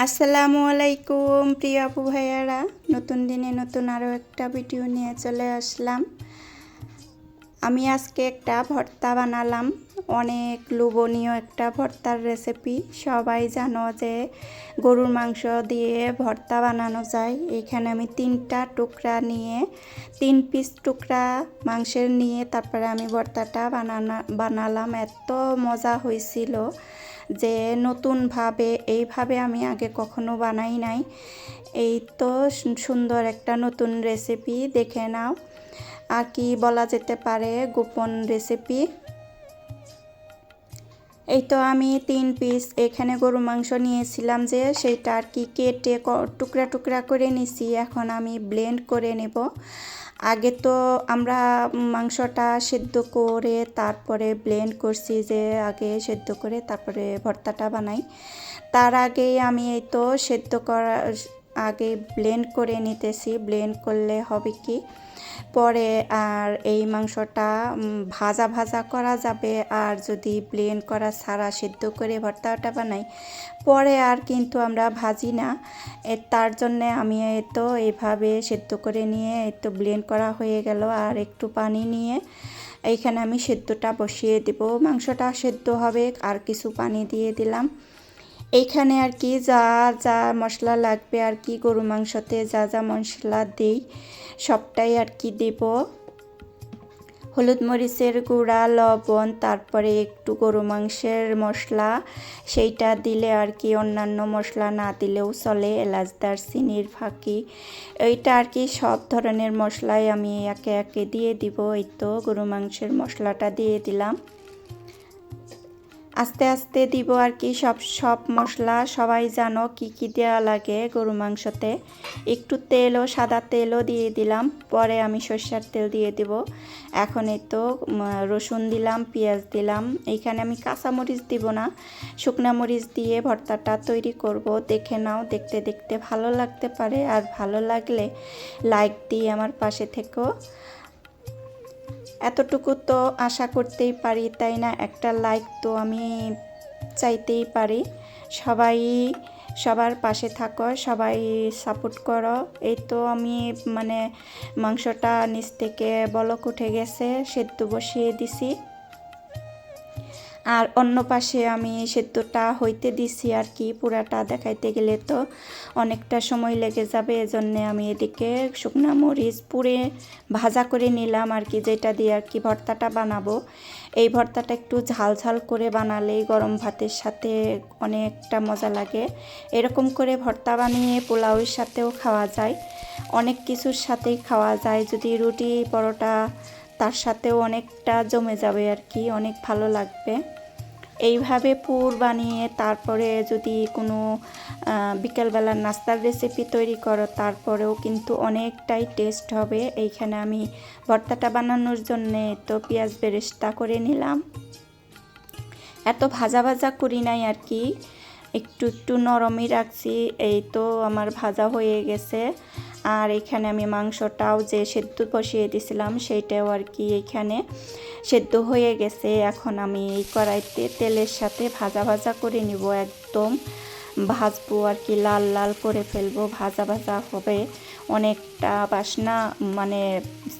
আসসালামু আলাইকুম প্রিয় আপু ভাইয়ারা, নতুন দিনে নতুন আরও একটা ভিডিও নিয়ে চলে আসলাম। আমি আজকে একটা ভর্তা বানালাম, অনেক লোভনীয় একটা ভর্তার রেসিপি। সবাই জানো যে গরুর মাংস দিয়ে ভর্তা বানানো যায়। এখানে আমি 3টা টুকরা নিয়ে 3 পিস টুকরা মাংসের নিয়ে তারপরে আমি ভর্তাটা বানালাম। এত মজা হয়েছিল যে নতুনভাবে এইভাবে আমি আগে কখনো বানাই নাই। এই তো সুন্দর একটা নতুন রেসিপি, দেখে নাও। আর কি বলা যেতে পারে, গোপন রেসিপি। এই তো আমি 3 পিস এখানে গরু মাংস নিয়েছিলাম, যে সেইটা আর কি কেটে টুকরা টুকরা করে নিছি। এখন আমি ব্লেন্ড করে নেব। আগে তো আমরা মাংসটা সেদ্ধ করে তারপরে ব্লেন্ড করছি, যে আগে সেদ্ধ করে তারপরে ভর্তাটা বানাই। তার আগেই আমি এই তো সেদ্ধ করা আগে ব্লেন্ড করে নিতেছি। ব্লেন্ড করলে হবে কি, পরে আর এই মাংসটা ভাজা ভাজা করা যাবে। আর যদি ব্লেন্ড করা ছাড়া সেদ্ধ করে ভর্তাটা বানাই, পরে আর কিন্তু আমরা ভাজি না। তার জন্যে আমি তো এইভাবে সেদ্ধ করে নিয়ে তো ব্লেন্ড করা হয়ে গেল। আর একটু পানি নিয়ে এইখানে আমি সেদ্ধটা বসিয়ে দেব। মাংসটা সেদ্ধ হবে, আর কিছু পানি দিয়ে দিলাম। এইখানে আর কি যা যা মশলা লাগবে, আর কি গরু মাংসতে যা যা মশলা দেই সবটাই আর কি দেব। হলুদ মরিচের গুঁড়া, লবণ, তারপরে একটু গরু মাংসের মশলা, সেইটা দিলে আর কি, অন্যান্য মশলা না দিলেও চলে, এলাচ দারচিনির ফাঁকি, এইটা আর কি সব ধরনের মশলাই আমি একে একে দিয়ে দিব। এই তো গরু মাংসের মশলাটা দিয়ে দিলাম। আস্তে আস্তে দিব আর কি সব মশলা। সবাই জানো কি কি দেওয়া লাগে গরু মাংসতে। একটু তেলও, সাদা তেলও দিয়ে দিলাম। পরে আমি সরষের তেল দিয়ে দিব। এখন এই তো রসুন দিলাম, পেঁয়াজ দিলাম। এইখানে আমি কাঁচামরিচ দিব না, শুকনা মরিচ দিয়ে ভর্তাটা তৈরি করব। দেখে নাও, দেখতে দেখতে ভালো লাগতে পারে। আর ভালো লাগলে লাইক দিয়ে আমার পাশে থেকো। এতটুকু তো আশা করতেই পারি, তাই না? একটা লাইক তো আমি চাইতেই পারি। সবাই সবার পাশে থাকো, সবাই সাপোর্ট করো। এই তো আমি মাংসটা নিচ থেকে বলক উঠে গেছে, সেদ্ধ বসিয়ে দিছি। আর অন্য পাশে আমি সেদ্ধটা হইতে দিছি আর কি। পুরাটা দেখাইতে গেলে তো অনেকটা সময় লেগে যাবে, এজন্যে আমি এদিকে শুকনা মরিচ পুড়ে ভাজা করে নিলাম আর কি, যেটা দিয়ে আর কি ভর্তাটা বানাবো। এই ভর্তাটা একটু ঝাল ঝাল করে বানালেই গরম ভাতের সাথে অনেকটা মজা লাগে। এরকম করে ভর্তা বানিয়ে পোলাওয়ের সাথেও খাওয়া যায়, অনেক কিছুর সাথেই খাওয়া যায়। যদি রুটি পরোটা তার সাথেও অনেকটা জমে যাবে আর কি, অনেক ভালো লাগবে। এইভাবে পুর বানিয়ে তারপরে যদি কোনো বিকেলবেলার নাস্তার রেসিপি তৈরি করো, তারপরেও কিন্তু অনেকটাই টেস্ট হবে। এইখানে আমি ভর্তাটা বানানোর জন্যে তো পেঁয়াজ বেরেস্তা করে নিলাম। এত ভাজা ভাজা করি নাই আর কি, একটু একটু নরমই রাখছি। এই তো আমার ভাজা হয়ে গেছে। আর এখানে আমি মাংসটাও যে সেদ্ধ বসিয়ে দিয়েছিলাম, সেইটাও আর কি এখানে সেদ্ধ হয়ে গেছে। এখন আমি এই কড়াইতে তেলের সাথে ভাজা ভাজা করে নিব, একদম ভাজবো আর কি, লাল লাল করে ফেলবো, ভাজা ভাজা হবে। অনেকটা বাসনা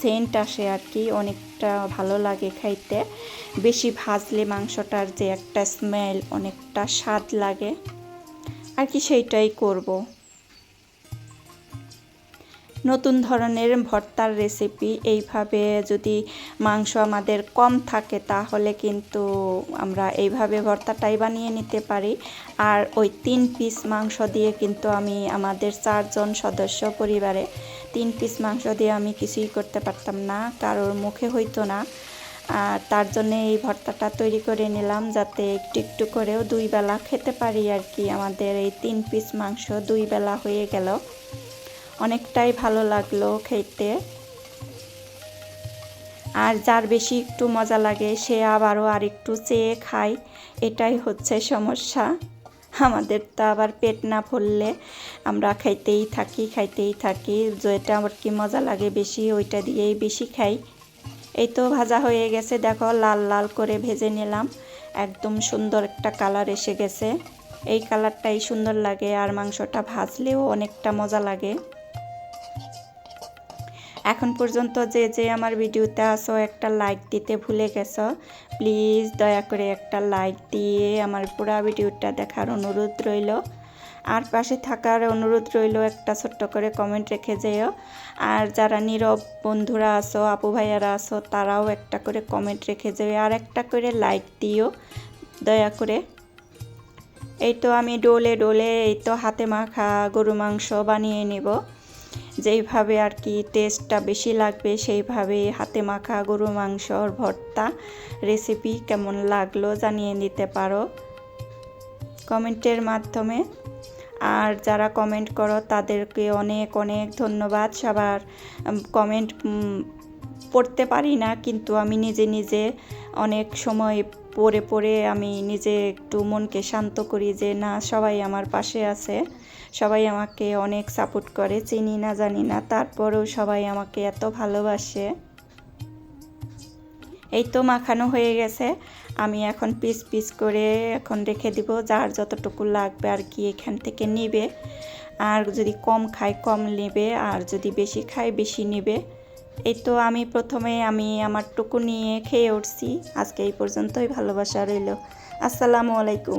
সেন্ট আসে আর কি, অনেকটা ভালো লাগে খাইতে। বেশি ভাজলে মাংসটার যে একটা স্মেল, অনেকটা স্বাদ লাগে আর কি, সেইটাই করব। নতুন ধরনের ভর্তার রেসিপি। এইভাবে যদি মাংস আমাদের কম থাকে, তাহলে কিন্তু আমরা এইভাবে ভর্তাটাই বানিয়ে নিতে পারি। আর ওই 3 পিস মাংস দিয়ে কিন্তু আমি আমাদের 4 জন সদস্য পরিবারে 3 পিস মাংস দিয়ে আমি কিছুই করতে পারতাম না, কারোর মুখে হইতো না। আর তার জন্য এই ভর্তাটা তৈরি করে নিলাম, যাতে একটু একটু করেও 2 বেলা খেতে পারি আর কি। আমাদের এই 3 পিস মাংস 2 বেলা হয়ে গেল, অনেকটাই ভালো লাগলো খেতে। আর যার বেশি একটু মজা লাগে, সে আবারও আর একটু চেয়ে খায়, এটাই হচ্ছে সমস্যা। আমাদের তো আবার পেট না ভরলে আমরা খাইতেই থাকি, যেটা আমার কি মজা লাগে বেশি, ওইটা দিয়েই বেশি খাই। এই তো ভাজা হয়ে গেছে, দেখো লাল লাল করে ভেজে নিলাম, একদম সুন্দর একটা কালার এসে গেছে। এই কালারটাই সুন্দর লাগে, আর মাংসটা ভাজলেও অনেকটা মজা লাগে। এখন পর্যন্ত যে যে আমার ভিডিওতে আসো একটা লাইক দিতে ভুলে গেছো, প্লিজ দয়া করে একটা লাইক দিয়ে আমার পুরো ভিডিওটা দেখার অনুরোধ রইল। আর পাশে থাকার অনুরোধ রইল, একটা ছোট্ট করে কমেন্ট রেখে যেও। আর যারা নীরব বন্ধুরা আসো, আপু ভাইয়ারা আসো, তারাও একটা করে কমেন্ট রেখে যেও, আর একটা করে লাইক দিও দয়া করে। এই তো আমি ডোলে ডোলে এই তো হাতে মাখা গরু মাংস বানিয়ে নেব, যেইভাবে আর কি টেস্টটা বেশি লাগবে সেইভাবে হাতে মাখা গরু মাংসর ভর্তা রেসিপি কেমন লাগলো জানিয়ে দিতে পারো কমেন্টের মাধ্যমে। আর যারা কমেন্ট করো তাদেরকে অনেক অনেক ধন্যবাদ। সবার কমেন্ট পড়তে পারি না, কিন্তু আমি নিজে নিজে অনেক সময় পড়ে পড়ে আমি নিজে একটু মনকে শান্ত করি যে না, সবাই আমার পাশে আছে, সবাই আমাকে অনেক সাপোর্ট করে, চিনি না জানি না, তারপরেও সবাই আমাকে এত ভালোবাসে। এই তো মাখানো হয়ে গেছে, আমি এখন পিস পিস করে এখন রেখে দিব, যার যতটুকু লাগবে আর কি এখান থেকে নেবে। আর যদি কম খায় কম নেবে, আর যদি বেশি খায় বেশি নেবে। এই তো আমি প্রথমে আমার টুকু নিয়ে খেয়ে উঠছি। আজকে এই পর্যন্তই, ভালোবাসা রইল। আসসালামু আলাইকুম।